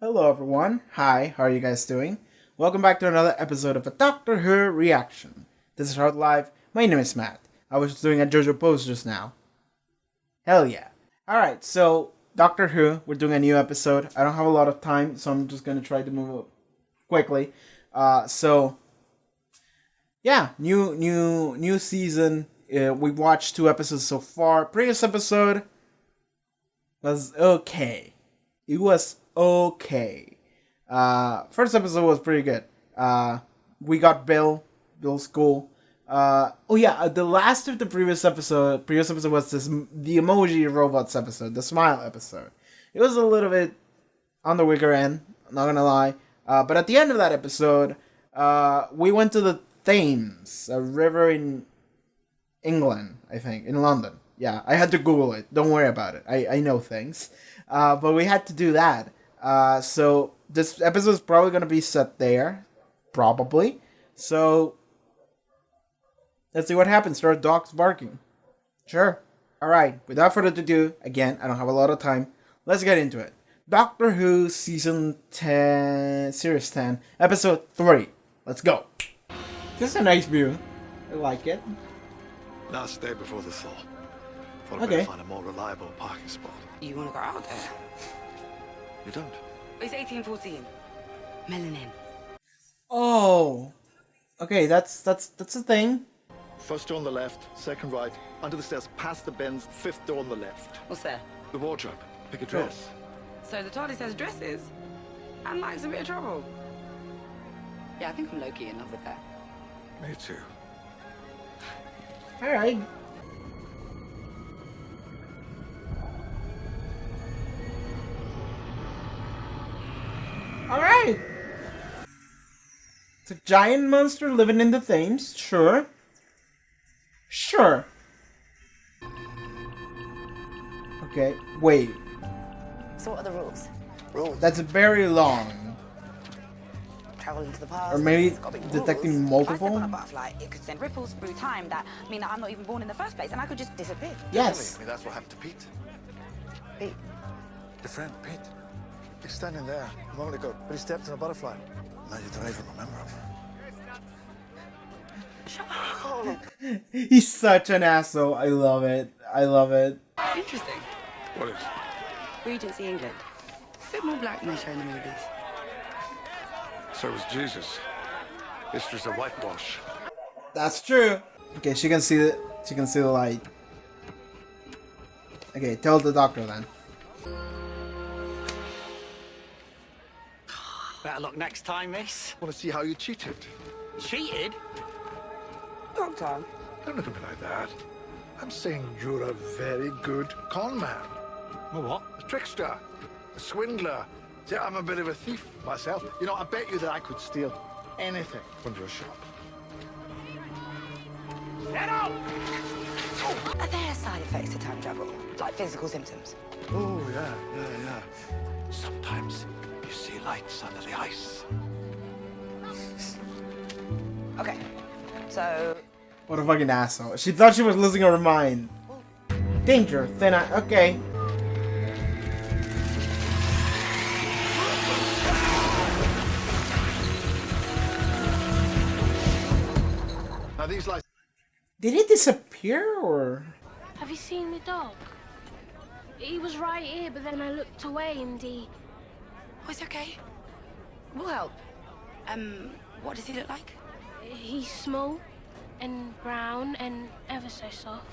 Hello everyone. Hi, how are you guys doing? Welcome back to another episode of a Doctor Who reaction. This is Haarute Live. My name is Matt. I was doing a JoJo pose just now. Hell yeah. Alright, so Doctor Who, we're doing a new episode. I don't have a lot of time, so I'm just gonna try to move quickly. New season. We've watched 2 episodes so far. Previous episode was okay. It was okay. First episode was pretty good. We got Bill's cool. The last of the previous episode was the emoji robots episode, the smile episode. It was a little bit on the weaker end, I'm not gonna lie. But at the end of that episode, we went to the Thames, a river in England, I think, in London. Yeah, I had to Google it. Don't worry about it. I know things. But we had to do that. So this episode is probably going to be set there. Probably. So let's see what happens. There are dogs barking. Sure. Alright, without further ado, again, I don't have a lot of time. Let's get into it. Doctor Who Season 10, Series 10, Episode 3. Let's go. This is a nice view. I like it. Last day before the thaw. Thought I'd Okay. better find a more reliable parking spot. You want to go out there? You don't? It's 1814. Melanin. Oh. Okay, that's a thing. First door on the left, second right, under the stairs, past the bins, fifth door on the left. What's there? The wardrobe. Pick a dress. So the TARDIS has dresses and likes a bit of trouble. Yeah, I think I'm low-key in love with that. Me too. Alright. Alright. It's a giant monster living in the Thames. Sure. Sure. Okay, wait. So what are the rules? Rules. That's very long. Travel into the past. Or maybe it's got big detecting rules. multiple? If I step on a butterfly, it could send ripples through time that mean that I'm not even born in the first place, and I could just disappear. Yes. I mean, that's what happened to Pete. Pete. Your friend, Pete. He's standing there a moment ago, but he stepped on a butterfly. Now you don't even remember him. He's such an asshole. I love it. I love it. Interesting. What is? Regency England. A bit more black than they show in the movies. So was Jesus. History's a whitewash. That's true. Okay, she can see the light. Okay, tell the doctor then. Better luck next time, miss. Want to see how you cheated? Cheated? Doctor. Don't look at me like that. I'm saying you're a very good con man. Well, what? A trickster. A swindler. See, I'm a bit of a thief myself. You know, I bet you that I could steal anything from your shop. Get out! Are there side effects to time travel? Like physical symptoms? Oh, yeah. Sometimes you see lights under the ice. Okay. So What a fucking asshole. She thought she was losing her mind. Danger, thin ice. Okay. Now, these lights... Did he disappear or? Have you seen the dog? He was right here, but then I looked away and he... Oh, it's okay. We'll help. What does he look like? He's small and brown and ever so soft.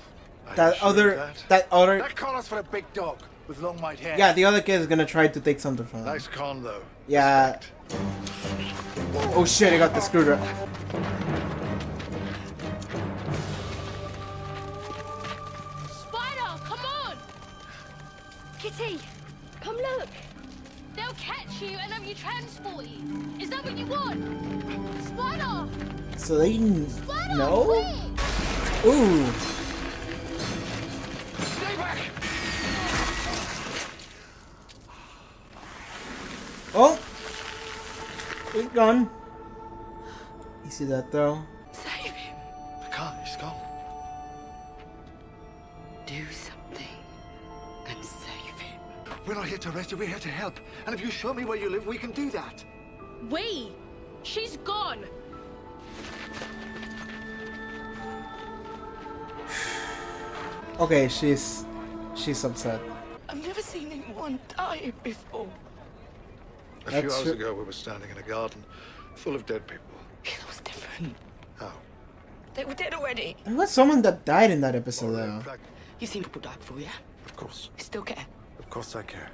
Are you That sure of other, that other. That collar's for a big dog with long white hair. Yeah, the other kid is gonna try to take something from him. Nice con, though. Yeah. Oh shit! I got the screwdriver. Spider, come on! Kitty, come look. They'll catch you and have you transported. Is that what you want? Spider! So they Spider! no. Quick! Ooh. Stay back! Oh. He's gone. You see that though? Save him. I can't, he's gone. Do something and save him. We'll not here to arrest you, we're here to help. And if you show me where you live, we can do that. We? She's gone. Okay, she's upset. I've never seen anyone die before. A few That's hours true. ago, we were standing in a garden full of dead people. It was different. How? They were dead already. There was someone that died in that episode though. You've seen people die before, yeah? Of course. You still care? Of course I care.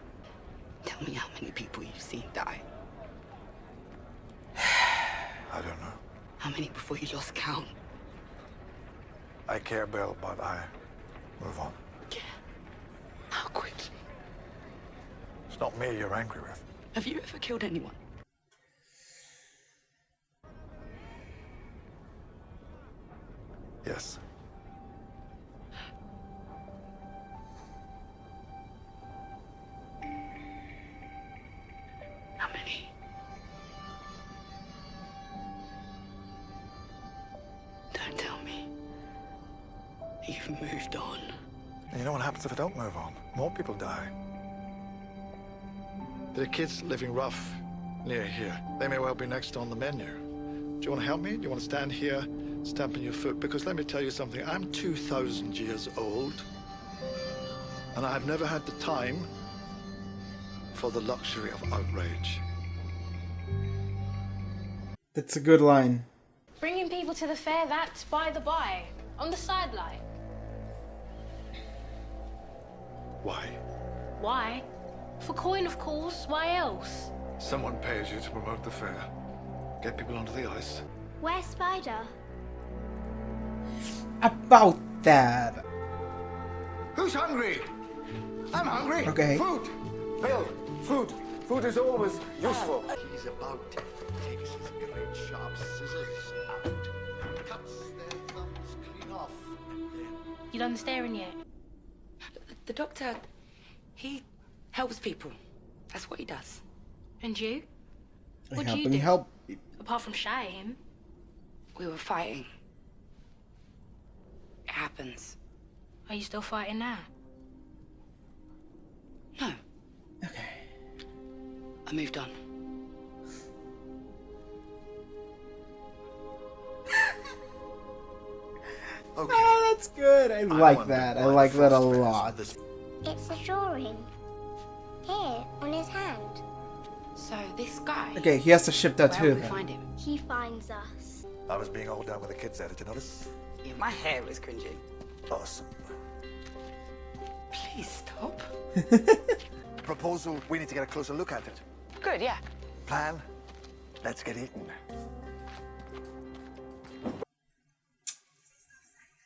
Tell me how many people you've seen die. I don't know. How many before you lost count? I care, Bill, but I move on. Yeah. How quickly? It's not me you're angry with. Have you ever killed anyone? Yes. How many? Don't tell me. You've moved on. And you know what happens if I don't move on? More people die. There are kids living rough near here. They may well be next on the menu. Do you want to help me? Do you want to stand here, stamping your foot? Because let me tell you something. I'm 2,000 years old. And I've never had the time for the luxury of outrage. That's a good line. Bringing people to the fair, that's by the by. On the sideline. Why? Why? For coin, of course. Why else? Someone pays you to promote the fair. Get people onto the ice. Where's Spider? About that. Who's hungry? I'm hungry. Okay. Food. Bill, food. Food is always useful. He's about to take his great sharp scissors out, cuts their thumbs clean off, and then... You done the staring yet? The doctor, he helps people. That's what he does. And you? What do Help you and do? help. Apart from shy him. We were fighting. It happens. Are you still fighting now? No, Okay. I moved on. Okay. Oh, that's good. I like that. I like that a lot. This It's a drawing. Here, on his hand. So this guy, Okay, he has to ship that where too will we then. find him? He finds us. I was being all down with the kids there. Did you notice? Yeah, my hair was cringy. Awesome. Please stop. Proposal, we need to get a closer look at it. Good, yeah. Plan, let's get eaten.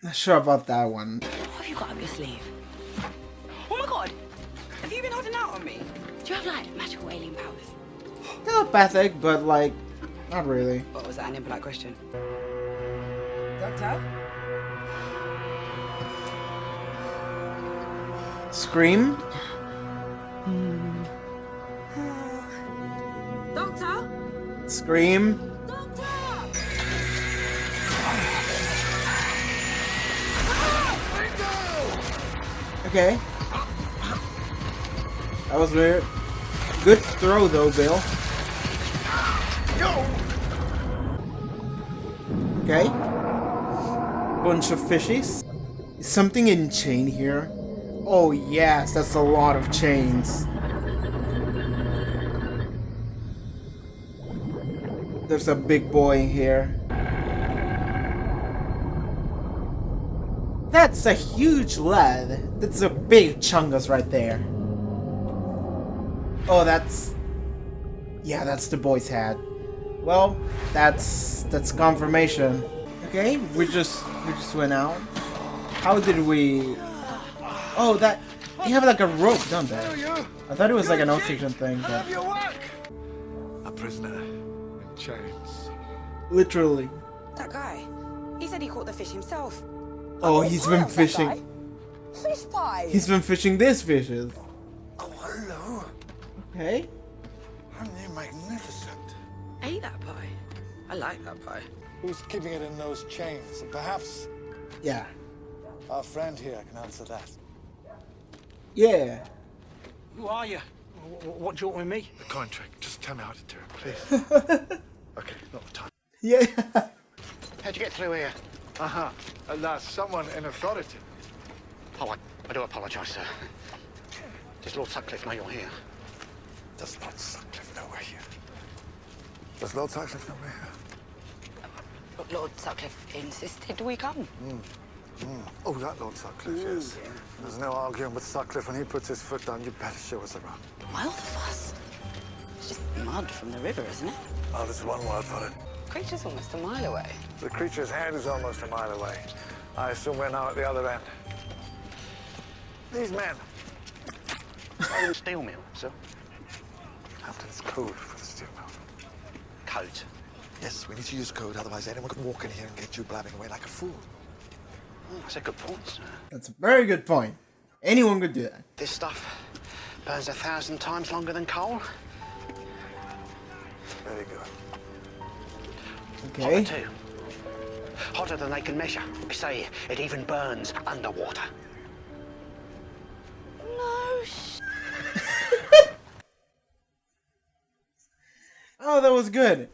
Not sure about that one. What have you got up your sleeve? Oh my god! Have you been holding out on me? Do you have like magical alien powers? Telepathic, but like, not really. What was that, an impolite question? Doctor? Scream? Doctor? Scream? Doctor! Okay. That was weird. Good throw though, Bill. Okay. Bunch of fishies. Is something in chain here? Oh yes, that's a lot of chains. There's a big boy in here. That's a huge lead. That's a big chungus right there. Oh, that's... Yeah, that's the boy's hat. Well, that's confirmation. Okay, we just went out. How did we... Oh, that... They have like a rope, don't they? I thought it was like an oxygen thing, but... A prisoner in chains. Literally. That guy. He said he caught the fish himself. Oh, he's been fishing. Fish pie! He's been fishing these fishes. Oh, hello. Okay. Aren't you magnificent? Ate that pie. I like that pie. Who's keeping it in those chains? And perhaps Yeah. our friend here can answer that. Yeah. Who are you? What do you want with me? The coin trick. Just tell me how to do it, please. Okay, not the time. Yeah. How'd you get through here? Aha. At last, someone in authority. Oh, I do apologise, sir. Does Lord Sutcliffe know you're here? Does Lord Sutcliffe know we're here? Does Lord Sutcliffe know we're here? But Lord Sutcliffe insisted we come. Oh, that Lord Sutcliffe, yes. There's no arguing with Sutcliffe. When he puts his foot down, you better show us around. Wild of us. It's just mud from the river, isn't it? Oh, there's one word for it. Creature's almost a mile away. The creature's head is almost a mile away. I assume we're now at the other end. These men. Steel mill, sir. Captain's code for the steel mill. Code. Yes, we need to use code, otherwise anyone can walk in here and get you blabbing away like a fool. Oh, that's a good point, sir. That's a very good point. Anyone could do that. This stuff burns 1,000 times longer than coal. Very good. Okay. Hotter too. Hotter than they can measure. They say it even burns underwater. No Oh, that was good.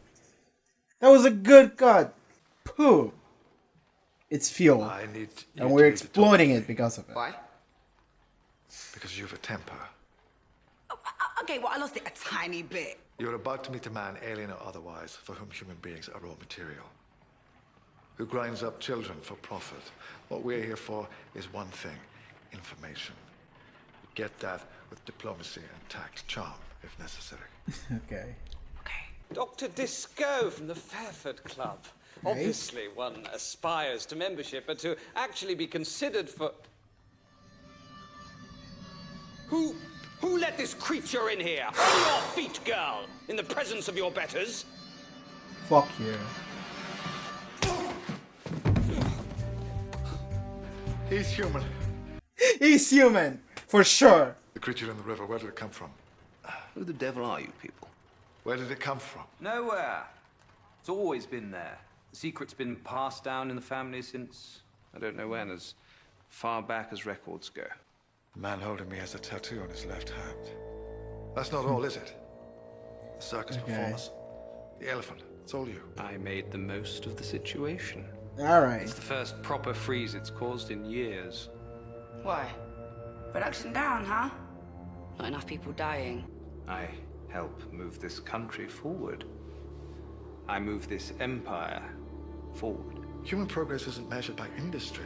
That was a good cut. Pooh. It's fuel. I need you And to we're be the exploiting top it because of it. Why? because you've a temper. Okay, well, I lost it a tiny bit. You're about to meet a man, alien or otherwise, for whom human beings are raw material. Who grinds up children for profit. What we're here for is one thing, information. Get that with diplomacy and tact, charm, if necessary. Okay. Dr. Disco from the Fairford Club. Obviously, one aspires to membership, but to actually be considered for... Who let this creature in here? On your feet, girl! In the presence of your betters? Fuck you. He's human. He's human, for sure. The creature in the river, where did it come from? Who the devil are you people? Where did it come from? Nowhere. It's always been there. The secret's been passed down in the family since, I don't know when, as far back as records go. The man holding me has a tattoo on his left hand. That's not all, is it? The circus performers, the elephant, it's all you. I made the most of the situation. Alright. It's the first proper freeze it's caused in years. Why? Production down, huh? Not enough people dying. I help move this country forward. I move this empire forward. Human progress isn't measured by industry.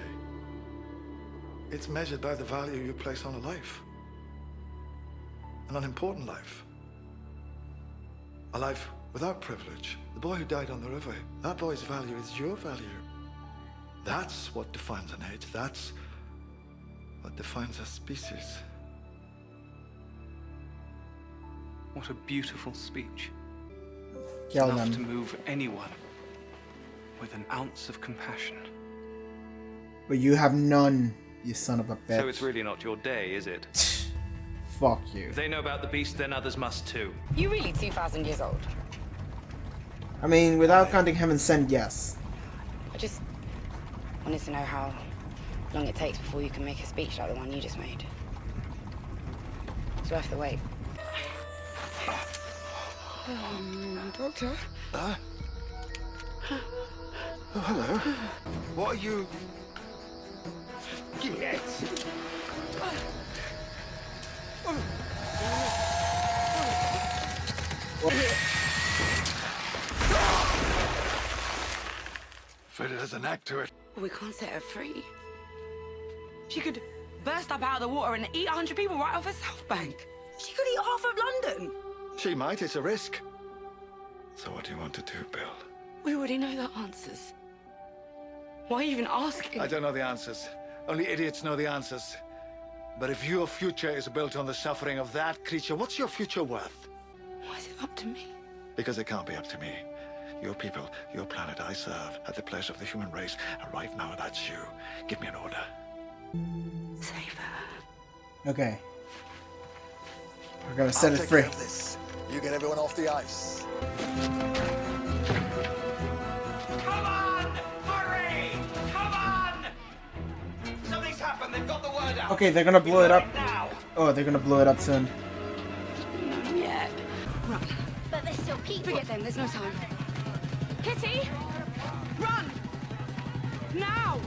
It's measured by the value you place on a life. An unimportant life. A life without privilege. The boy who died on the river, that boy's value is your value. That's what defines an age. That's what defines a species. What a beautiful speech. Kill Enough to them. move anyone with an ounce of compassion. But you have none, you son of a bitch. So it's really not your day, is it? Fuck you. If they know about the beast, then others must too. You really 2,000 years old? I mean, without counting heaven sent, yes. I just wanted to know how long it takes before you can make a speech like the one you just made. It's worth the wait. Doctor? Oh, hello. What are you... Yes. Afraid it has a knack to it. We can't set her free. She could burst up out of the water and eat 100 people right off a South Bank. She could eat half of London. She might, it's a risk. So what do you want to do, Bill? We already know the answers. Why even asking? I don't know the answers. Only idiots know the answers. But if your future is built on the suffering of that creature, what's your future worth? Why is it up to me? Because it can't be up to me. Your people, your planet I serve, at the pleasure of the human race. And right now, that's you. Give me an order. Save her. Okay. We're gonna set it free. This. You get everyone off the ice. Come on! Hurry! Come on! Something's happened. They've got the word out. Okay, they're gonna blow it up. Now. Oh, they're gonna blow it up soon. but they're still people. Forget them, there's no time. Kitty! Run! Now!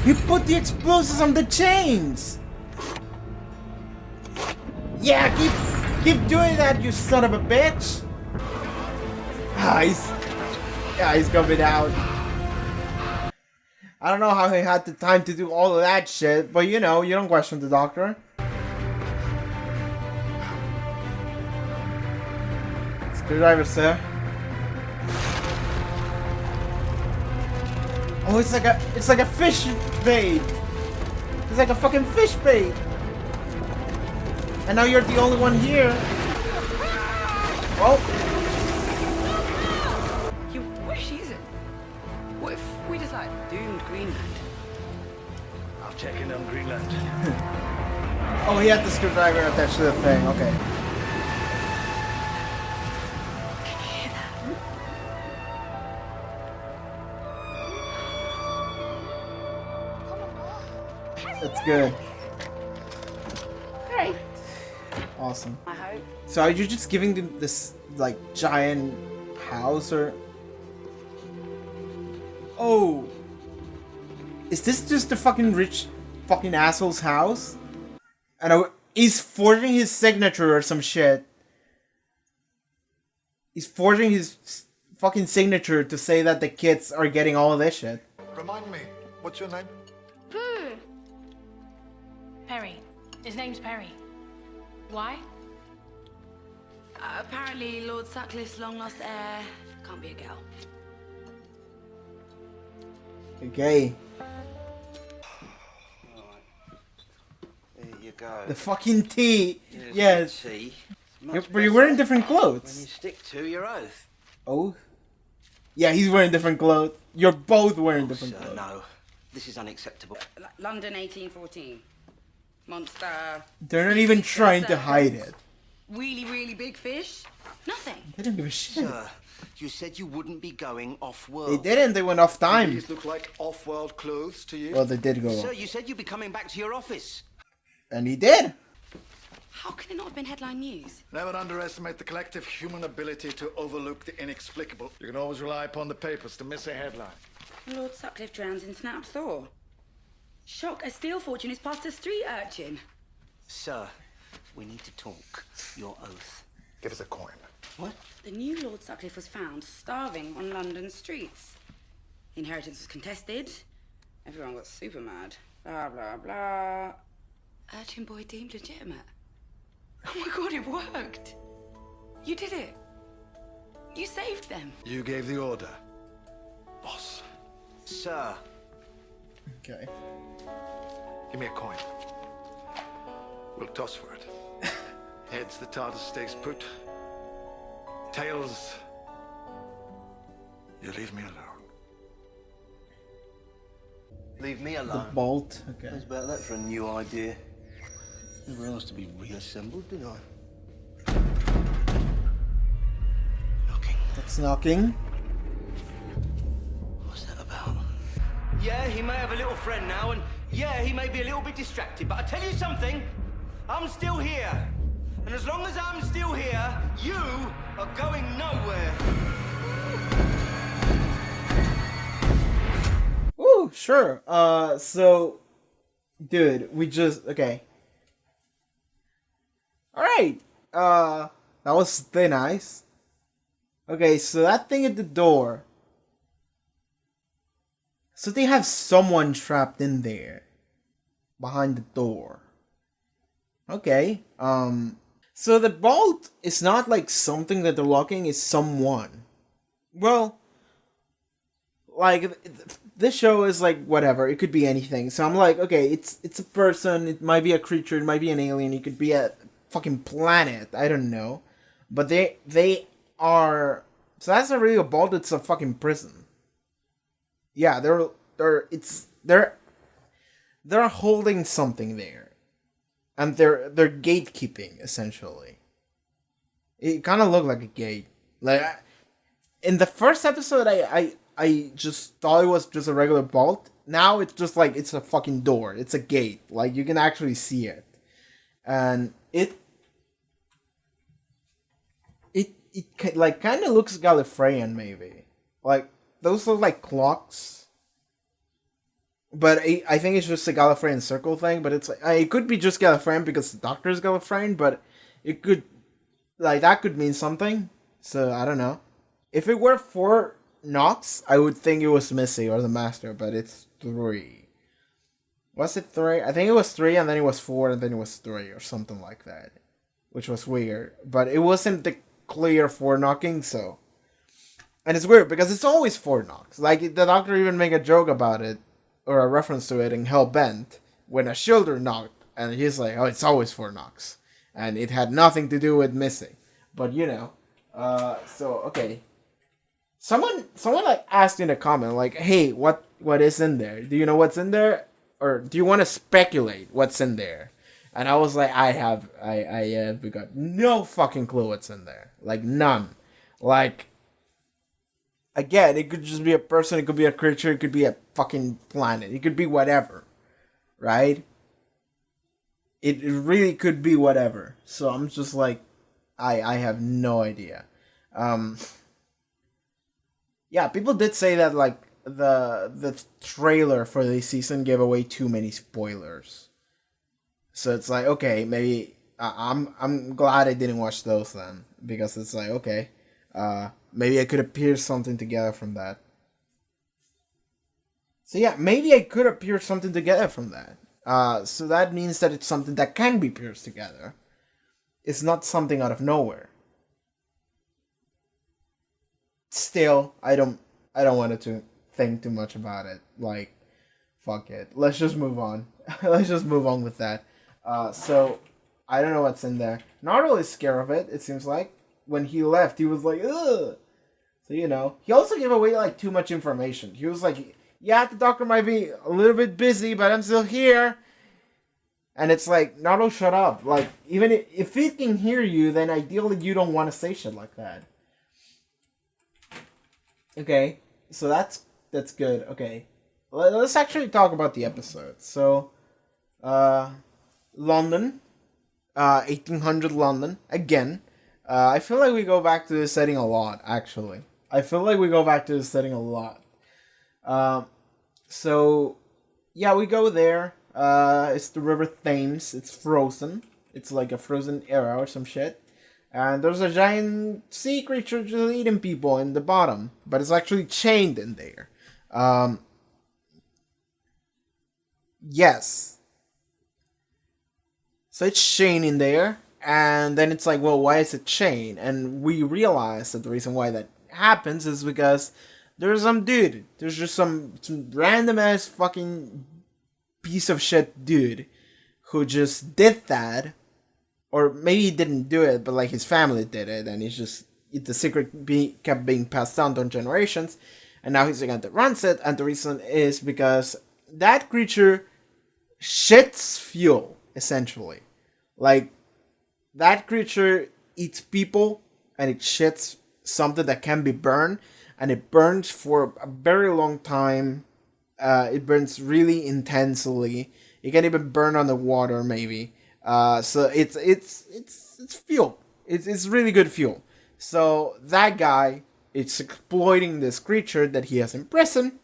You put the explosives on the chains! Yeah, keep doing that, you son of a bitch! He's coming out. I don't know how he had the time to do all of that shit, but you know, you don't question the doctor. Screwdriver, sir. Oh, it's like a fish bait. It's like a fucking fish bait. And now you're the only one here. Oh. Where she is it? What if we just like doomed Greenland? I'll check in on Greenland. Oh, he had the screwdriver attached to the thing. Okay. Can you hear that? That's good. Great. Awesome. I hope. So are you just giving them this like giant house or? Oh. Is this just the fucking rich fucking asshole's house? And he's forging his signature or some shit. He's forging his fucking signature to say that the kids are getting all of this shit. Remind me, what's your name? Boo! Perry. His name's Perry. Why? Apparently, Lord Sutcliffe's long lost heir can't be a girl. Okay. There you go. The fucking tea. Here's Yes. the tea. But you're wearing different When you clothes. stick to your oath. Oh. Yeah, he's wearing different clothes. You're both wearing different Sir, clothes. no. This is unacceptable. London, 1814. Monster. They're not even trying to hide it. Really, really big fish. Nothing. They don't give a shit. Sir, you said you wouldn't be going They off-world. didn't. They went off time. These look like off-world clothes to you? Well, they did go Sir, off. you said you'd be coming back to your office. And he did. How can it not have been headline news? Never underestimate the collective human ability to overlook the inexplicable. You can always rely upon the papers to miss a headline. Lord Sutcliffe drowns in snap thaw. Shock, a steel fortune is past a street urchin. Sir, we need to talk. Your oath. Give us a coin. What? The new Lord Sutcliffe was found starving on London streets. The inheritance was contested. Everyone got super mad. Blah, blah, blah. Urchin boy deemed legitimate. Oh my god, it worked! You did it. You saved them. You gave the order, boss. Sir. Okay. Give me a coin. We'll toss for it. Heads, the Tartar stays put. Tails, you leave me alone. Leave me The alone. bolt. Okay. How's about that for a new idea? Never asked to be reassembled, did I? Knocking. That's knocking. What's that about? Yeah, he may have a little friend now, and yeah, he may be a little bit distracted, but I tell you something, I'm still here. And as long as I'm still here, you are going nowhere. Ooh, sure. So, dude, we just okay. All right. That was thin ice. Okay, so that thing at the door. So they have someone trapped in there, behind the door. Okay. So the bolt is not like something that they're locking, it's someone. Well, like this show is like whatever, it could be anything. So I'm like, okay, it's a person, it might be a creature, it might be an alien, it could be a fucking planet, I don't know. But they are, so that's not really a bolt, it's a fucking prison. Yeah, they're holding something there. And they're gatekeeping, essentially. It kind of looked like a gate. Like in the first episode, I just thought it was just a regular bolt. Now it's just like it's a fucking door. It's a gate. Like you can actually see it, and it like kind of looks Gallifreyan maybe. Like those look like clocks, but I think it's just a Gallifreyan circle thing. But it's like it could be just Gallifreyan because the Doctor is Gallifreyan, but it could like that could mean something. So I don't know. If it were 4 knocks, I would think it was Missy or the Master, but it's 3. Was it 3? I think it was 3, and then it was 4, and then it was 3, or something like that. Which was weird. But it wasn't the clear 4 knocking, so... And it's weird, because it's always 4 knocks. Like, the Doctor even made a joke about it, or a reference to it in Hellbent, when a shoulder knocked, and he's like, oh, it's always 4 knocks. And it had nothing to do with Missy. But, you know. So, okay. Someone like asked in a comment, like, hey, what is in there? Do you know what's in there? Or do you want to speculate what's in there? And I was like, I have got no fucking clue what's in there. Like, none. Like, again, it could just be a person, it could be a creature, it could be a fucking planet, it could be whatever. Right? It really could be whatever. So I'm just like, I have no idea. Yeah, people did say that like the trailer for this season gave away too many spoilers. So it's like, okay, maybe I'm glad I didn't watch those then, because it's like, okay, maybe I could have pierced something together from that. So yeah, maybe I could have pierced something together from that. So that means that it's something that can be pierced together. It's not something out of nowhere. Still, I don't want to think too much about it. Like, fuck it. Let's just move on. Let's just move on with that. So, I don't know what's in there. Nardo is scared of it, it seems like. When he left, he was like, ugh! So, you know. He also gave away, like, too much information. He was like, yeah, the Doctor might be a little bit busy, but I'm still here. And it's like, Nardo, shut up. Like, even if he can hear you, then ideally you don't want to say shit like that. Okay, so that's good. Okay, let's actually talk about the episode. So, London, 1800 London again. I feel like we go back to this setting a lot. Actually, I feel like we go back to this setting a lot. So, yeah, we go there. It's the River Thames. It's frozen. It's like a frozen era or some shit. And there's a giant sea creature just eating people in the bottom. But it's actually chained in there. Yes. So it's chained in there. And then it's like, well, why is it chained? And we realize that the reason why that happens is because there's some dude. There's just some random ass fucking piece of shit dude who just did that. Or maybe he didn't do it, but like his family did it, and the secret kept being passed down to generations, and now he's the guy that runs it, and the reason is because that creature shits fuel, essentially. Like, that creature eats people, and it shits something that can be burned, and it burns for a very long time. It burns really intensely. It can even burn on the water, maybe. So it's fuel. It's really good fuel. So that guy is exploiting this creature that he has in prison,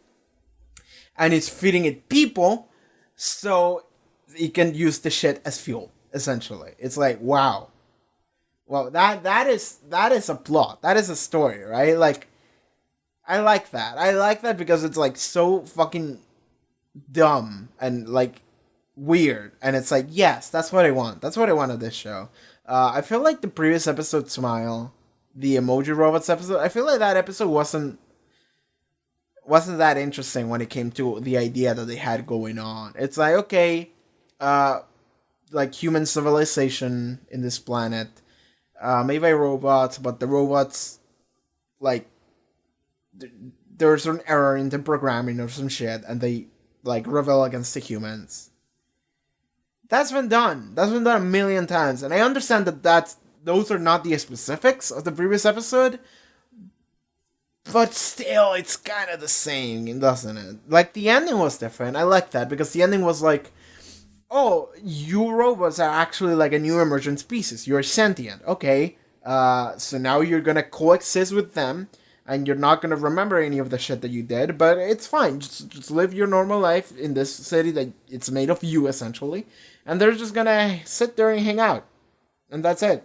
and is feeding it people, so he can use the shit as fuel. Essentially, it's like, wow. Well, that is a plot. That is a story, right? Like, I like that. I like that because it's like so fucking dumb and like weird, and it's like, yes, that's what I want. That's what I want of this show. I feel like the previous episode, Smile, the Emoji Robots episode, I feel like that episode wasn't that interesting when it came to the idea that they had going on. It's like, okay, like human civilization in this planet, made by robots, but the robots, like, there's an error in the programming or some shit, and they like rebel against the humans. That's been done. That's been done a million times. And I understand that those are not the specifics of the previous episode. but still, it's kind of the same, doesn't it? Like, the ending was different. I like that, because the ending was like, oh, you robots are actually like a new emergent species. You're sentient. Okay. So now you're gonna coexist with them, and you're not gonna remember any of the shit that you did, but it's fine. Just live your normal life in this city that it's made of you, essentially. And they're just gonna sit there and hang out. And that's it.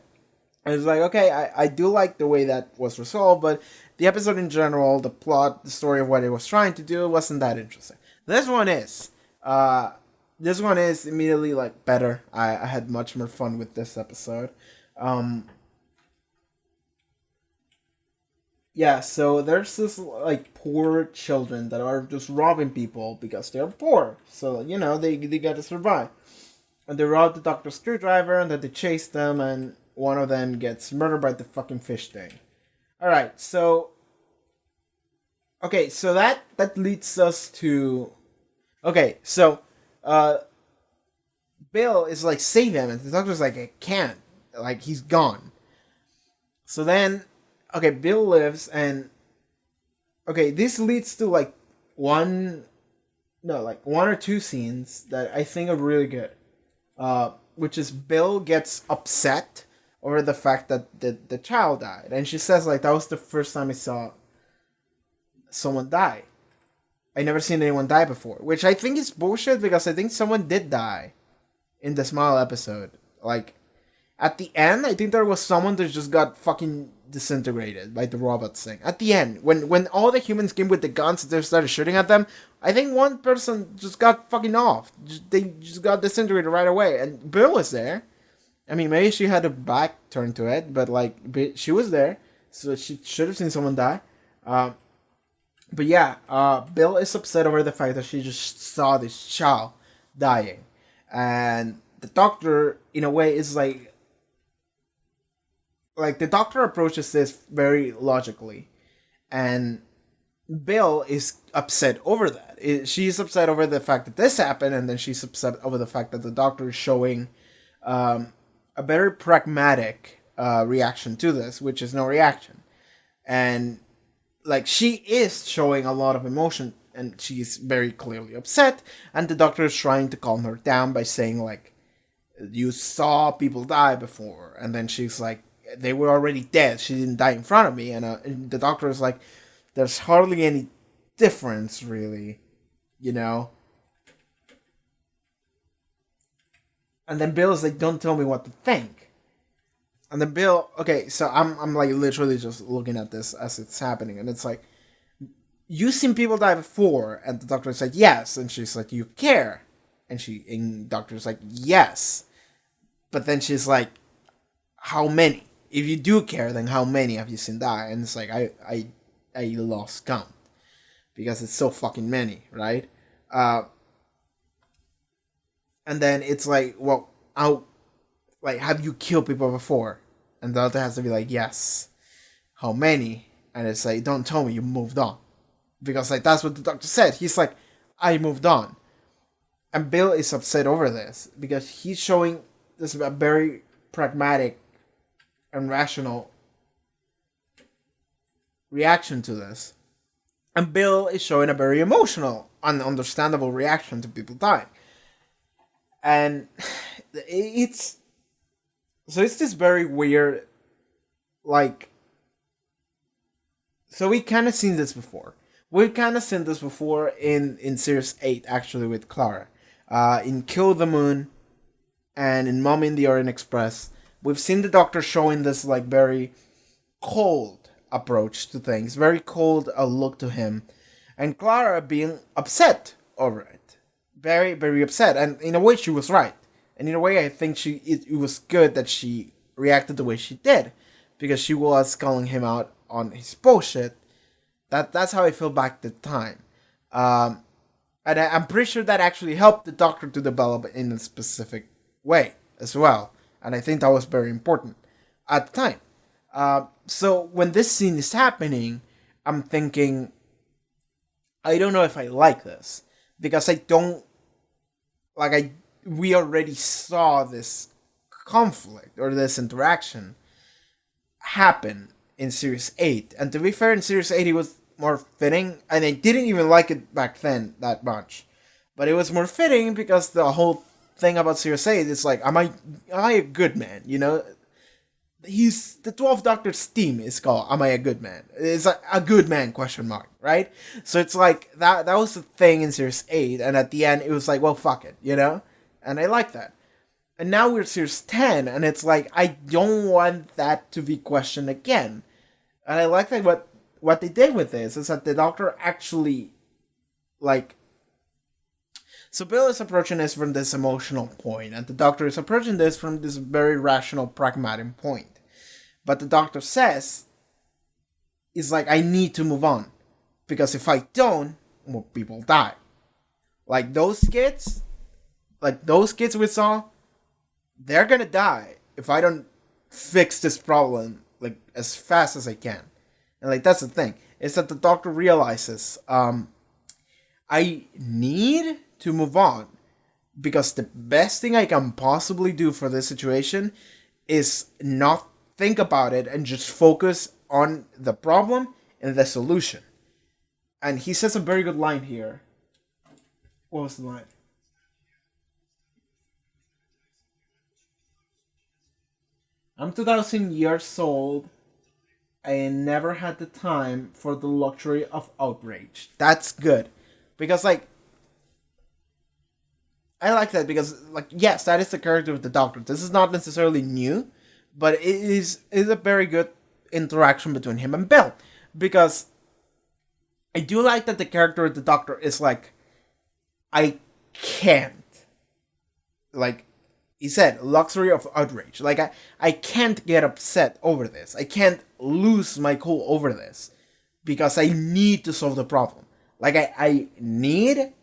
And it's like, okay, I do like the way that was resolved, but the episode in general, the plot, the story of what it was trying to do wasn't that interesting. This one is. This one is immediately, like, better. I had much more fun with this episode. Yeah, so there's this, like, poor children that are just robbing people because they're poor. So, you know, they gotta survive. And they rob the doctor's screwdriver, and then they chase them, and one of them gets murdered by the fucking fish thing. Alright, so... Okay, so that leads us to... Okay, so... Bill is like, save him, and the doctor's like, I can't. Like, he's gone. So then... Okay, Bill lives, and... Okay, this leads to, like, one or two scenes that I think are really good. Which is Bill gets upset over the fact that the child died. And she says, like, that was the first time I saw someone die. I never seen anyone die before. Which I think is bullshit, because I think someone did die in the Smile episode. Like, at the end, I think there was someone that just got fucking disintegrated by the robots thing. At the end, when all the humans came with the guns and they started shooting at them, I think one person just got fucking off. They just got disintegrated right away. And Bill was there. I mean, maybe she had a back turned to it, but, like, she was there. So she should have seen someone die. But yeah, Bill is upset over the fact that she just saw this child dying. And the doctor, in a way, is like the doctor approaches this very logically. And Bill is upset over that. She's upset over the fact that this happened, and then she's upset over the fact that the doctor is showing a very pragmatic reaction to this, which is no reaction. And, like, she is showing a lot of emotion, and she's very clearly upset, and the doctor is trying to calm her down by saying, like, you saw people die before, and then she's like, they were already dead, she didn't die in front of me, and the doctor is like, there's hardly any difference, really, you know? And then Bill's like, don't tell me what to think. And then Bill, okay, so I'm like literally just looking at this as it's happening, and it's like, you seen people die before? And the doctor's like, yes. And she's like, you care? And the doctor's like, yes. But then she's like, how many? If you do care, then how many have you seen die? And it's like, I lost count. Because it's so fucking many, right? And then it's like, well, have you killed people before? And the doctor has to be like, yes. How many? And it's like, don't tell me, you moved on. Because, like, that's what the doctor said. He's like, I moved on. And Bill is upset over this, because he's showing this a very pragmatic and rational reaction to this. And Bill is showing a very emotional and understandable reaction to people dying. And it's this very weird, like, so we kind of seen this before. We've kind of seen this before in Series 8, actually, with Clara. In Kill the Moon and in Mommy in the Orient Express, we've seen the Doctor showing this, like, very cold approach to things. Very cold look to him. And Clara being upset over it. Very, very upset. And in a way, she was right. And in a way, I think it was good that she reacted the way she did. Because she was calling him out on his bullshit. That's how I feel back at the time. And I'm pretty sure that actually helped the Doctor to develop in a specific way as well. And I think that was very important at the time. So when this scene is happening, I'm thinking, I don't know if I like this. Because I don't... we already saw this conflict or this interaction happen in Series 8. And to be fair, in Series 8 it was more fitting, and I didn't even like it back then that much. But it was more fitting because the whole thing about Series 8 is like, am I a good man? You know? He's the 12th Doctor's theme is called "Am I a Good Man?" It's a good man question mark, right? So it's like that was the thing in Series 8, and at the end it was like, well, fuck it, you know? And I like that. And now we're Series 10, and it's like, I don't want that to be questioned again. And I like that what they did with this is that the Doctor actually, like, so Bill is approaching this from this emotional point, and the Doctor is approaching this from this very rational, pragmatic point. But the Doctor says, is like, I need to move on. Because if I don't, more people die. Like those kids we saw, they're gonna die if I don't fix this problem, like, as fast as I can. And, like, that's the thing. Is that the Doctor realizes, I need to move on. Because the best thing I can possibly do for this situation is not think about it and just focus on the problem and the solution. And he says a very good line here. What was the line? I'm 2,000 years old. I never had the time for the luxury of outrage. That's good. Because, like, I like that because, like, yes, that is the character of the Doctor. This is not necessarily new, but it is a very good interaction between him and Bill. Because I do like that the character of the Doctor is like, I can't. Like, he said, luxury of outrage. Like, I can't get upset over this. I can't lose my cool over this. Because I need to solve the problem. Like, I need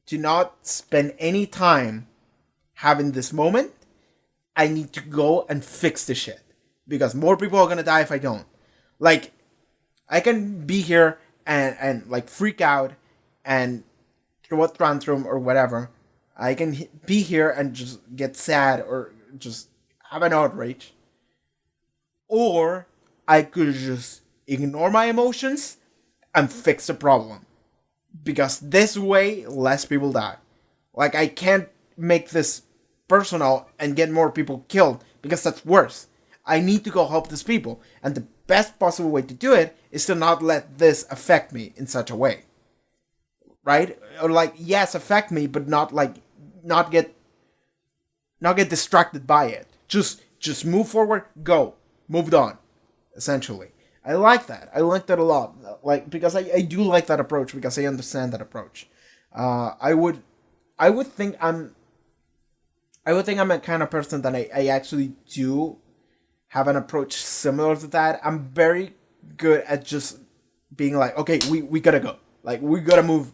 to not spend any time having this moment. I need to go and fix the shit. Because more people are gonna die if I don't. Like, I can be here and like, freak out and throw a tantrum or whatever. I can be here and just get sad or just have an outrage. Or I could just ignore my emotions and fix the problem. Because this way, less people die. Like, I can't make this personal and get more people killed, because that's worse. I need to go help these people. And the best possible way to do it is to not let this affect me in such a way. Right? Or, like, yes, affect me, but not get distracted by it. Just move forward, go. Moved on. Essentially. I like that. I like that a lot. Like, because I do like that approach, because I understand that approach. I would think I'm a kind of person that I actually do have an approach similar to that. I'm very good at just being like, okay, we gotta go. Like, we gotta move,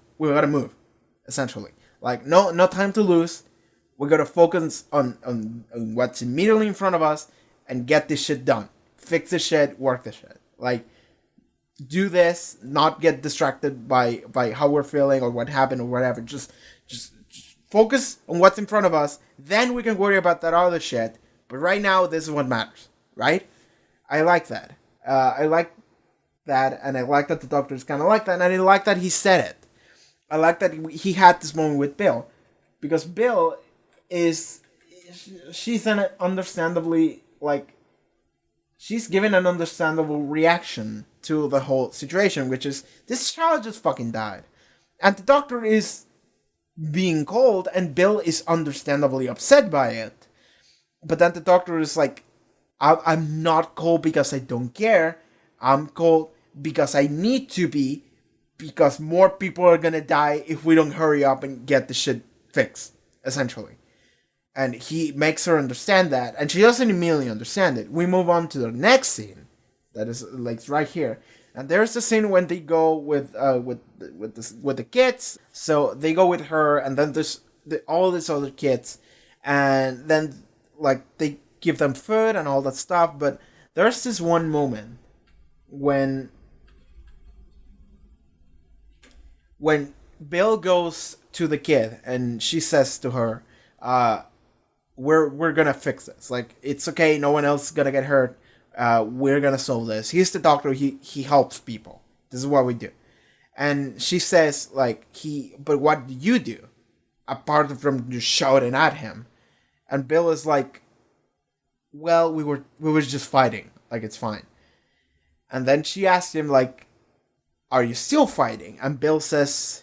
essentially. Like, no time to lose. We gotta focus on what's immediately in front of us and get this shit done. Fix the shit, work the shit. Like, do this, not get distracted by how we're feeling or what happened or whatever. Just focus on what's in front of us. Then we can worry about that other shit. But right now, this is what matters, right? I like that. I like that, and I like that the Doctor is kind of like that, and I like that he said it. I like that he had this moment with Bill, because Bill she's an understandably, like, she's given an understandable reaction to the whole situation, which is, this child just fucking died. And the Doctor is being cold, and Bill is understandably upset by it. But then the Doctor is like, I'm not cold because I don't care. I'm cold because I need to be, because more people are gonna die if we don't hurry up and get the shit fixed, essentially. And he makes her understand that, and she doesn't immediately understand it. We move on to the next scene, that is, like, right here, and there's the scene when they go with the kids. So they go with her, and then there's all these other kids, and then, like, they give them food and all that stuff. But there's this one moment when Bill goes to the kid, and she says to her, we're gonna fix this. Like, it's okay, no one else is gonna get hurt. we're gonna solve this. He's the doctor. He helps people. This is what we do. And she says, like, but what do you do? Apart from just shouting at him. And Bill is like, well, we were just fighting. Like, it's fine. And then she asked him, like, are you still fighting? And Bill says,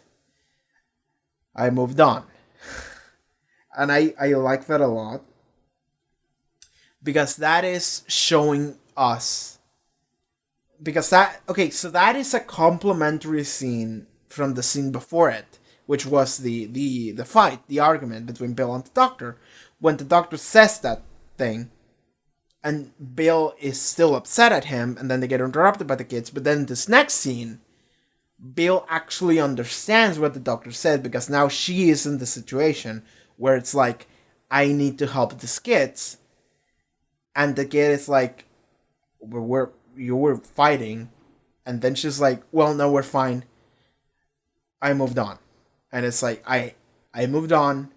I moved on. And I like that a lot. Because that is showing us. Because so that is a complementary scene from the scene before it, which was the fight, the argument between Bill and the doctor. When the doctor says that thing, and Bill is still upset at him, and then they get interrupted by the kids. But then this next scene, Bill actually understands what the doctor said, because now she is in the situation where it's like, I need to help these kids. And the kid is like, you were fighting. And then she's like, well, no, we're fine. I moved on. And it's like, I moved on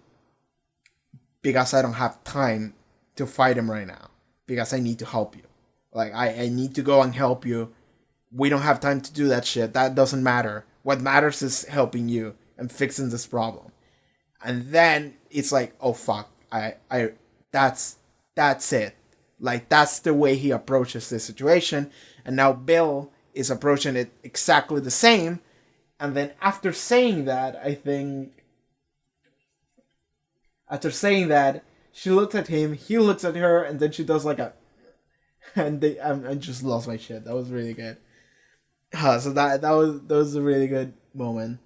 because I don't have time to fight him right now. Because I need to help you. Like, I need to go and help you. We don't have time to do that shit. That doesn't matter. What matters is helping you and fixing this problem. And then it's like, oh fuck. That's it. Like, that's the way he approaches this situation. And now Bill is approaching it exactly the same. And then after saying that, she looks at him, he looks at her, and then she does like a... And I just lost my shit. That was really good. So that was a really good moment.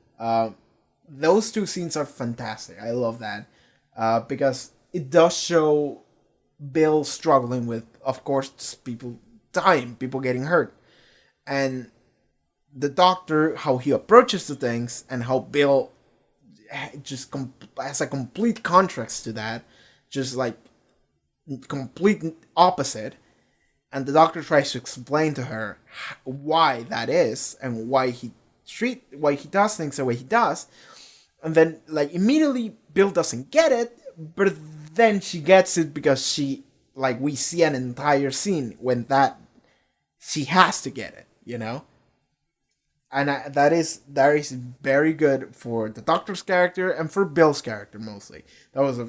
Those two scenes are fantastic. I love that. Because it does show Bill struggling with, of course, people dying, people getting hurt. And the doctor, how he approaches the things, and how Bill just has a complete contrast to that. Just like complete opposite. And the doctor tries to explain to her why that is, and why he does things the way he does. And then, like, immediately Bill doesn't get it, but then she gets it, because we see an entire scene when she has to get it, you know? And that is very good for the doctor's character and for Bill's character mostly. There was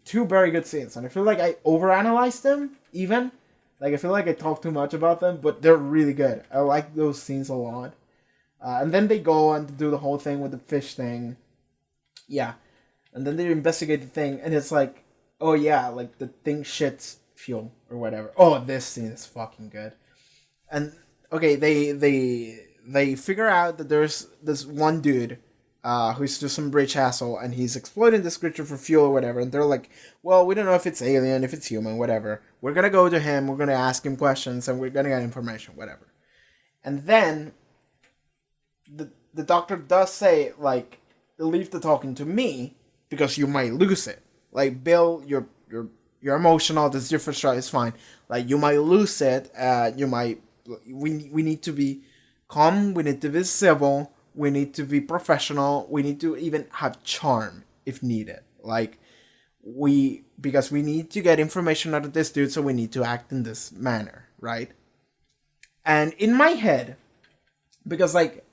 two very good scenes, and I feel like I overanalyzed them even. Like, I feel like I talked too much about them, but they're really good. I like those scenes a lot. And then they go and do the whole thing with the fish thing. Yeah. And then they investigate the thing, and it's like, oh yeah, like the thing shits fuel or whatever. Oh, this scene is fucking good. And okay, they figure out that there's this one dude who's just some rich asshole, and he's exploiting this creature for fuel or whatever. And they're like, well, we don't know if it's alien, if it's human, whatever. We're gonna go to him, we're gonna ask him questions, and we're gonna get information, whatever. And then the doctor does say, like, leave the talking to me, because you might lose it. Like, Bill, you're emotional, this is your first try, it's fine. Like, you might lose it, we need to be calm, we need to be civil, we need to be professional, we need to even have charm if needed. Like, because we need to get information out of this dude, so we need to act in this manner, right? And in my head, because, like,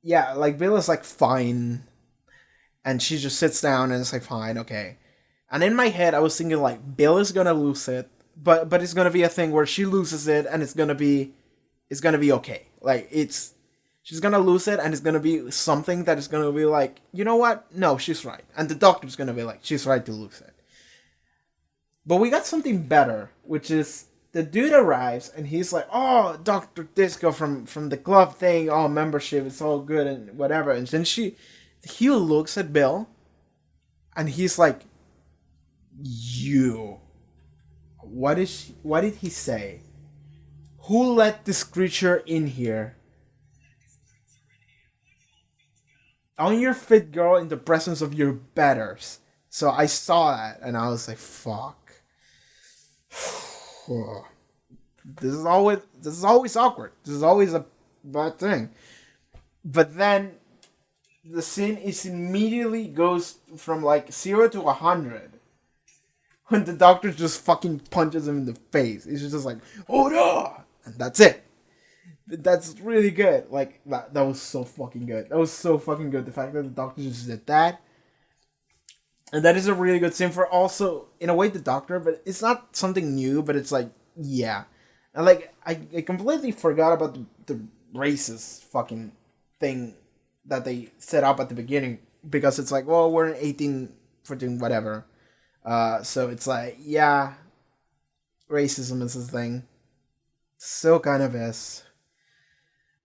yeah, like, Bill is like, fine, and she just sits down and it's like, fine, okay. And in my head, I was thinking, like, Bill is gonna lose it, but it's gonna be a thing where she loses it, and it's gonna be okay. Like, she's gonna lose it, and it's gonna be something that is gonna be like, you know what? No, she's right. And the doctor's gonna be like, she's right to lose it. But we got something better, which is the dude arrives, and he's like, oh, Dr. Disco from the club thing, oh, membership, it's all good and whatever. And then he looks at Bill, and he's like, what did he say? Who let this creature in here? On your feet, girl, in the presence of your betters. So I saw that, and I was like, fuck. This is always awkward. This is always a bad thing. But then the scene is immediately goes from like 0 to 100. when the doctor just fucking punches him in the face. He's just like, hold on! And that's it. That's really good. Like, that was so fucking good. That was so fucking good. The fact that the doctor just did that. And that is a really good scene for also, in a way, the doctor, but it's not something new, but it's like, yeah. And like, I completely forgot about the racist fucking thing that they set up at the beginning, because it's like, well, we're in 1814, whatever. So it's like, yeah, racism is a thing. So kind of is.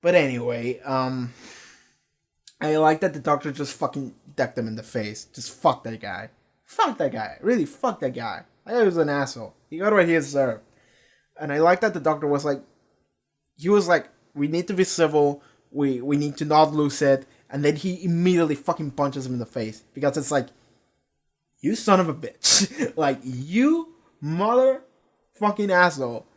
But anyway, I like that the doctor just fucking decked him in the face. Just fuck that guy. Fuck that guy. Really, fuck that guy. I thought he was an asshole. He got what he deserved. And I like that the doctor was like, he was like, we need to be civil. We need to not lose it. And then he immediately fucking punches him in the face. Because it's like, you son of a bitch. Like, you motherfucking asshole.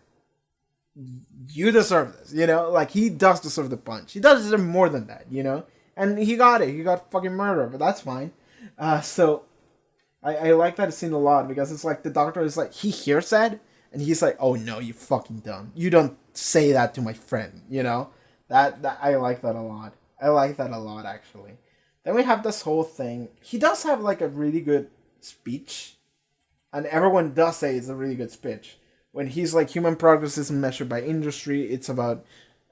You deserve this, you know? Like, he does deserve the punch. He does deserve more than that, you know? And he got it. He got fucking murdered, but that's fine. So, I like that scene a lot, because it's like, the doctor is like, he hears that, and he's like, oh no, you fucking dumb. You don't say that to my friend, you know? That I like that a lot. I like that a lot, actually. Then we have this whole thing. He does have, like, a really good speech. And everyone does say it's a really good speech. When he's like, human progress isn't measured by industry. It's about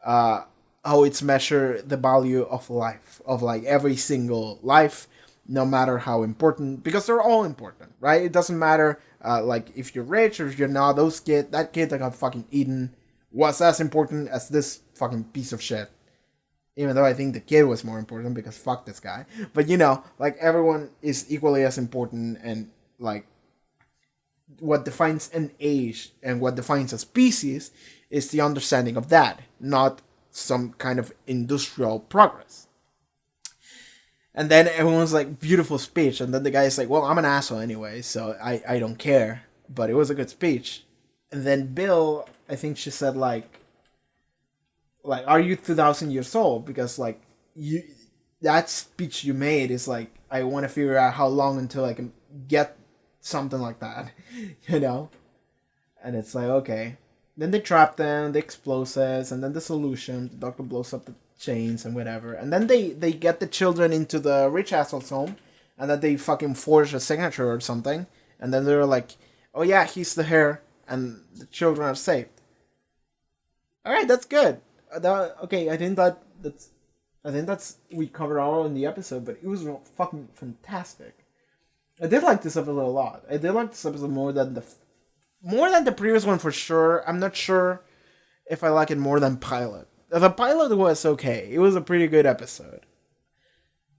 how it's measured the value of life. Of, like, every single life. No matter how important. Because they're all important, right? It doesn't matter, like, if you're rich or if you're not. That kid that got fucking eaten was as important as this fucking piece of shit. Even though I think the kid was more important, because fuck this guy. But, you know, like, everyone is equally as important, and, like, what defines an age and what defines a species is the understanding of that, not some kind of industrial progress. And then everyone's like, beautiful speech, and then the guy's like, well, I'm an asshole anyway, so I don't care, but it was a good speech. And then Bill, I think she said, like, are you 2,000 years old? Because, like, that speech you made is like, I want to figure out how long until I can get something like that, you know? And it's like, okay. Then they trap them, the explosives, and then the solution. The doctor blows up the chains and whatever. And then they get the children into the rich asshole's home, and then they fucking forge a signature or something. And then they're like, oh yeah, he's the heir, and the children are saved. Alright, that's good. Okay, I think that's we covered all in the episode, but it was fucking fantastic. I did like this episode a lot. I did like this episode more than the previous one for sure. I'm not sure if I like it more than Pilot. The Pilot was okay. It was a pretty good episode.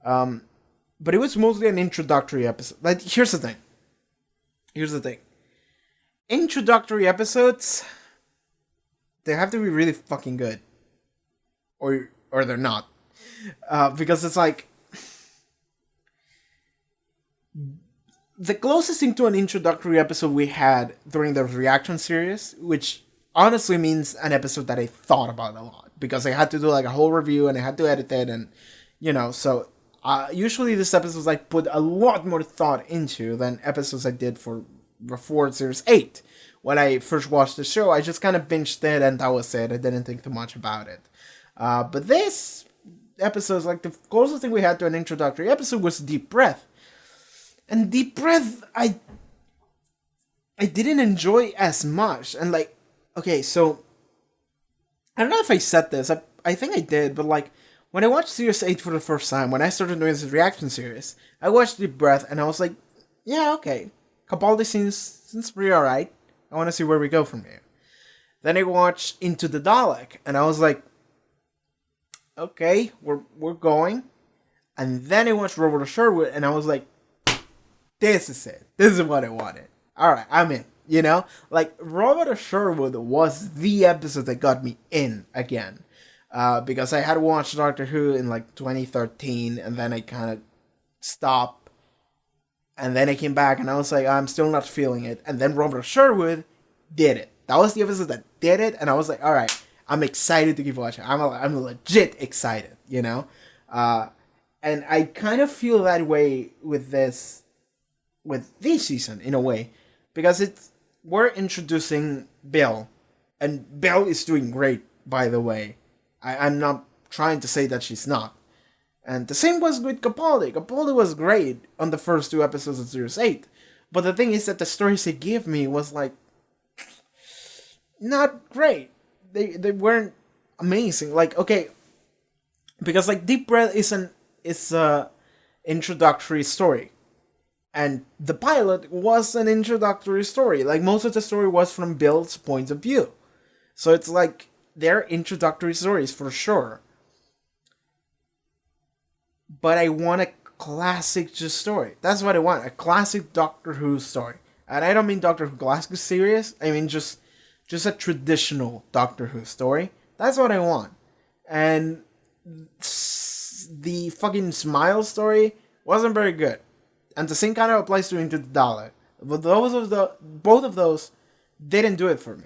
But it was mostly an introductory episode. Like, here's the thing. Introductory episodes, they have to be really fucking good. Or they're not. Because it's like, the closest thing to an introductory episode we had during the reaction series, which honestly means an episode that I thought about a lot, because I had to do like a whole review and I had to edit it, and you know, so usually this episodes I put a lot more thought into than episodes I did for before Series 8. When I first watched the show, I just kind of binged it and that was it. I didn't think too much about it. But this episode, like, the closest thing we had to an introductory episode was Deep Breath. And Deep Breath, I didn't enjoy as much. And, like, okay, so, I don't know if I said this. I think I did, but, like, when I watched Series 8 for the first time, when I started doing this reaction series, I watched Deep Breath, and I was like, yeah, okay. Capaldi seems pretty alright. I want to see where we go from here. Then I watched Into the Dalek, and I was like, okay, we're going. And then I watched Robert Sherwood, and I was like, this is it. This is what I wanted. Alright, I'm in. You know? Like, Robert Sherwood was the episode that got me in again. Because I had watched Doctor Who in like 2013, and then I kind of stopped. And then I came back, and I was like, I'm still not feeling it. And then Robert Sherwood did it. That was the episode that did it, and I was like, alright, I'm excited to keep watching. I'm legit excited, you know? And I kind of feel that way with this season, in a way. because we're introducing Bill, and Bill is doing great, by the way. I'm not trying to say that she's not. And the same was with Capaldi. Capaldi was great on the first 2 episodes of Series 8. But the thing is that the stories they gave me was like not great. They weren't amazing. Like, okay, because like Deep Breath is a introductory story. And the pilot was an introductory story. Like, most of the story was from Bill's point of view. So it's like, they're introductory stories for sure. But I want a classic story. That's what I want. A classic Doctor Who story. And I don't mean Doctor Who Classic series. I mean just a traditional Doctor Who story. That's what I want. And the fucking Smile story wasn't very good. And the same kind of applies to Into the Dalek. But both of those didn't do it for me.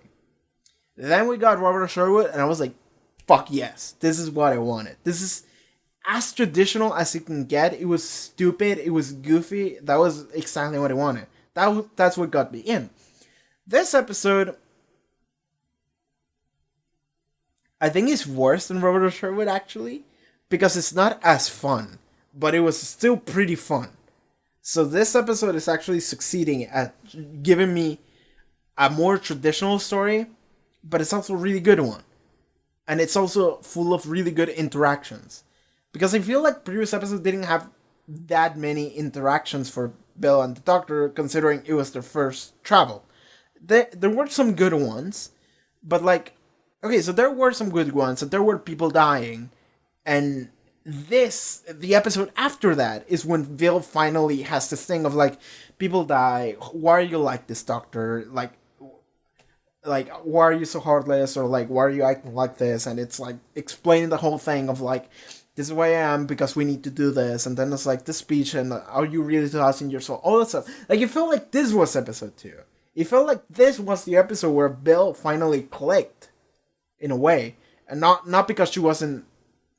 Then we got Robert Sherwood, and I was like, fuck yes. This is what I wanted. This is as traditional as it can get. It was stupid. It was goofy. That was exactly what I wanted. That's what got me in. This episode, I think, is worse than Robert Sherwood, actually. Because it's not as fun. But it was still pretty fun. So this episode is actually succeeding at giving me a more traditional story, but it's also a really good one. And it's also full of really good interactions. Because I feel like previous episodes didn't have that many interactions for Bill and the Doctor, considering it was their first travel. There were some good ones, but like, okay, so there were some good ones, and there were people dying, and the episode after that is when Bill finally has this thing of like, people die, why are you like this, Doctor? Like why are you so heartless, or like, why are you acting like this? And it's like explaining the whole thing of like, this is why I am, because we need to do this. And then it's like this speech, and are you really 2,000 years old? All that stuff. Like, it felt like this was episode 2. It felt like this was the episode where Bill finally clicked, in a way. And not because she wasn't,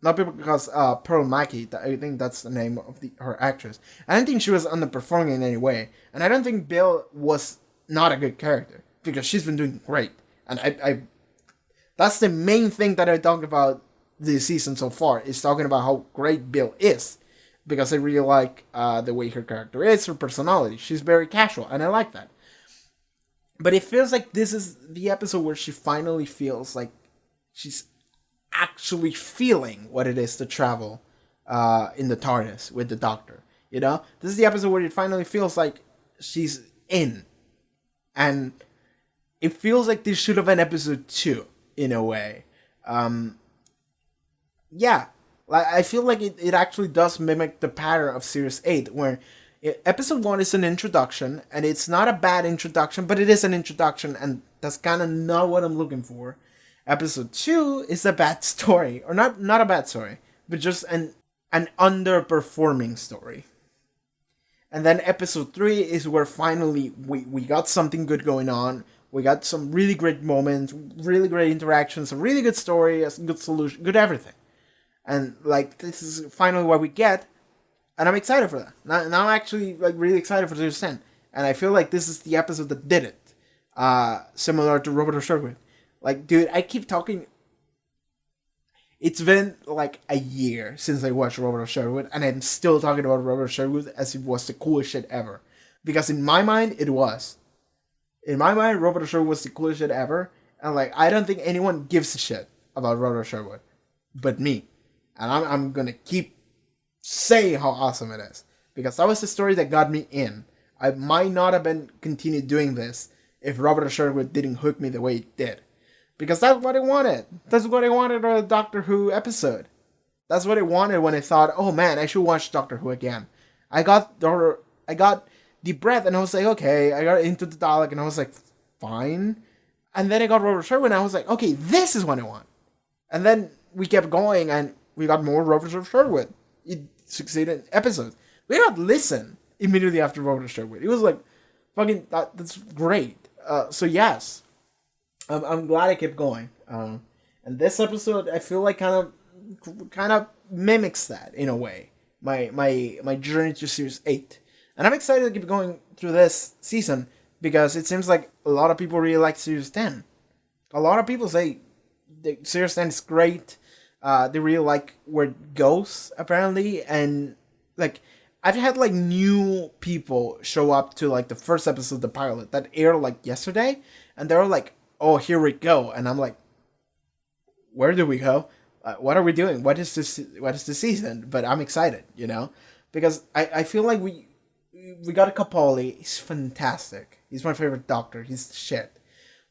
not because Pearl Mackie, I think that's the name of her actress. I don't think she was underperforming in any way. And I don't think Bill was not a good character, because she's been doing great. And I that's the main thing that I talked about this season so far, is talking about how great Bill is, because I really like the way her character is, her personality. She's very casual, and I like that. But it feels like this is the episode where she finally feels like she's actually feeling what it is to travel in the TARDIS with the Doctor. You know, this is the episode where it finally feels like she's in, and it feels like this should have been episode 2 in a way. Yeah, like, I feel like it actually does mimic the pattern of Series 8, where episode 1 is an introduction, and it's not a bad introduction, but it is an introduction, and that's kind of not what I'm looking for. Episode 2 is a bad story, or not a bad story, but just an underperforming story. And then episode 3 is where finally we got something good going on. We got some really great moments, really great interactions, a really good story, a good solution, good everything. And like, this is finally what we get, and I'm excited for that. Now I'm actually like really excited for Series 10, and I feel like this is the episode that did it. Similar to Robert Sherwood. Like, dude, I keep talking. It's been like a year since I watched Robert Sherwood, and I'm still talking about Robert Sherwood as if it was the coolest shit ever. Because in my mind, it was. In my mind, Robert Sherwood was the coolest shit ever, and like, I don't think anyone gives a shit about Robert Sherwood but me. And I'm gonna keep saying how awesome it is, because that was the story that got me in. I might not have been continued doing this if Robert Sherwood didn't hook me the way it did, because that's what I wanted. That's what I wanted on a Doctor Who episode. That's what I wanted when I thought, oh man, I should watch Doctor Who again. I got Deep Breath, and I was like, okay. I got Into the Dalek, and I was like, fine. And then I got Robert Sherwood, and I was like, okay, this is what I want. And then we kept going, and we got more Robert Sherwood. It succeeded in episodes. We got Listen immediately after Robert Sherwood. It was like, fucking, that's great. So yes, I'm glad I kept going. And this episode, I feel like kind of mimics that in a way. My journey to Series 8. And I'm excited to keep going through this season, because it seems like a lot of people really like Series 10. A lot of people say the Series 10 is great. They really like where it goes, apparently, and like I've had like new people show up to like the first episode of the pilot that aired like yesterday, and they're like, "Oh, here we go," and I'm like, "Where do we go? What are we doing? What is this? What is the season?" But I'm excited, you know, because I feel like we got a Capaldi. He's fantastic. He's my favorite Doctor. He's the shit.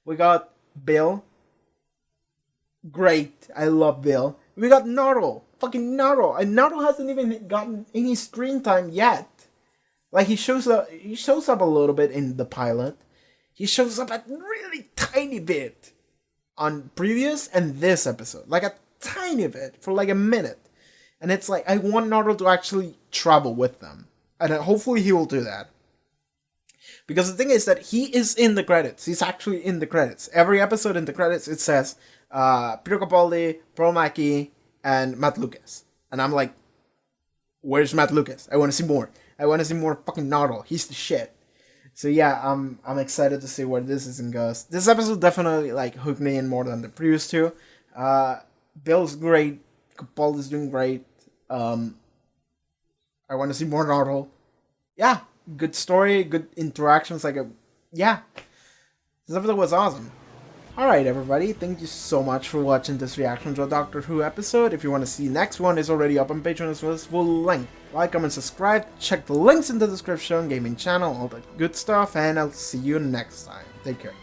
We got Bill. Great. I love Bill. We got Nardole. Fucking Nardole. And Nardole hasn't even gotten any screen time yet. Like, he shows up a little bit in the pilot. He shows up a really tiny bit on previous and this episode. Like, a tiny bit for like a minute. And it's like, I want Nardole to actually travel with them. And hopefully he will do that. Because the thing is that he is in the credits. He's actually in the credits. Every episode in the credits, it says Peter Capaldi, Pearl Mackie, and Matt Lucas. And I'm like, where's Matt Lucas? I want to see more. I want to see more fucking Nardole. He's the shit. So yeah, I'm excited to see where this season goes. This episode definitely like hooked me in more than the previous two. Bill's great. Capaldi's doing great. I want to see more Nardole. Yeah, good story, good interactions. This episode was awesome. Alright everybody, thank you so much for watching this reaction to a Doctor Who episode. If you want to see the next one, it's already up on Patreon as well as full length. Like, comment, subscribe, check the links in the description, gaming channel, all that good stuff, and I'll see you next time. Take care.